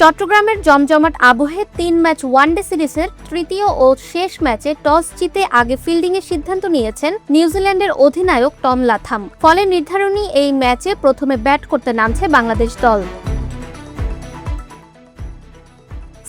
চট্টগ্রামের জমজমাট আবহে ৩ ম্যাচ ওয়ানডে সিরিজের তৃতীয় ও শেষ ম্যাচে টস জিতে আগে ফিল্ডিংয়ের সিদ্ধান্ত নিয়েছেন নিউজিল্যান্ডের অধিনায়ক টম লাথাম। ফলে নির্ধারণী এই ম্যাচে প্রথমে ব্যাট করতে নামছে বাংলাদেশ দল।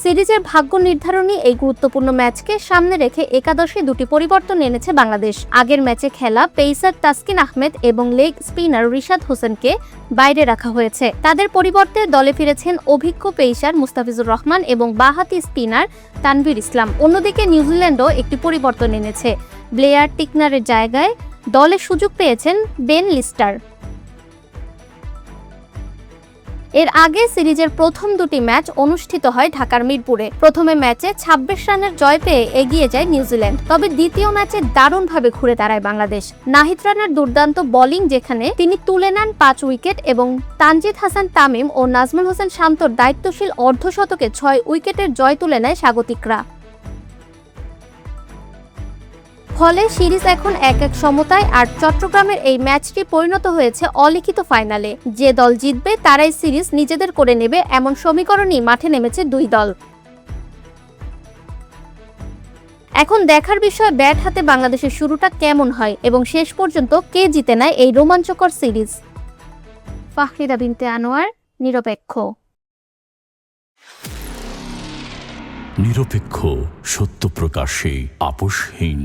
সিরিজের ভাগ্য নির্ধারণী এই গুরুত্বপূর্ণ ম্যাচকে সামনে রেখে একাদশে দুটি পরিবর্তন এনেছে বাংলাদেশ। আগের ম্যাচে খেলা পেসার তাসকিন আহমেদ এবং লেগ স্পিনার রিশাদ হোসেনকে বাইরে রাখা হয়েছে। তাদের পরিবর্তে দলে ফিরেছেন অভিজ্ঞ পেসার মুস্তাফিজুর রহমান এবং বাঁহাতি স্পিনার তানভীর ইসলাম। অন্যদিকে নিউজিল্যান্ডও একটি পরিবর্তন এনেছে। ব্লেয়ার টিকনারের জায়গায় দলে সুযোগ পেয়েছেন বেন লিস্টার। এর আগে সিরিজের প্রথম দুটি ম্যাচ অনুষ্ঠিত হয় ঢাকার মিরপুরে। প্রথমে ম্যাচে ২৬ রানের জয় পেয়ে এগিয়ে যায় নিউজিল্যান্ড। তবে দ্বিতীয় ম্যাচে দারুণভাবে ঘুরে দাঁড়ায় বাংলাদেশ। নাহিদ রানার দুর্দান্ত বোলিং যেখানে তিনি তুলে নেন ৫ উইকেট এবং তানজিদ হাসান তামিম ও নাজমুল হোসেন শান্তর দায়িত্বশীল অর্ধশতকে ৬ উইকেটের জয় তুলে নেয় স্বাগতিকরা। ফলে সিরিজ এখন ১-১ সমতায়। আর চট্টগ্রামের এই ম্যাচটি পরিণত হয়েছে অলিখিত ফাইনালে। যে দল জিতবে তারাই সিরিজ নিজেদের করে নেবে, এমন সমীকরণেই মাঠে নেমেছে দুই দল। এখন দেখার বিষয় ব্যাট হাতে বাংলাদেশের শুরুটা কেমন হয় এবং শেষ পর্যন্ত কে জিতে নেয় এই রোমাঞ্চকর সিরিজ। ফাহরিদা বিনতে আনোয়ার, নিরপেক্ষ। নিরপেক্ষ, সত্য প্রকাশে আপোষহীন।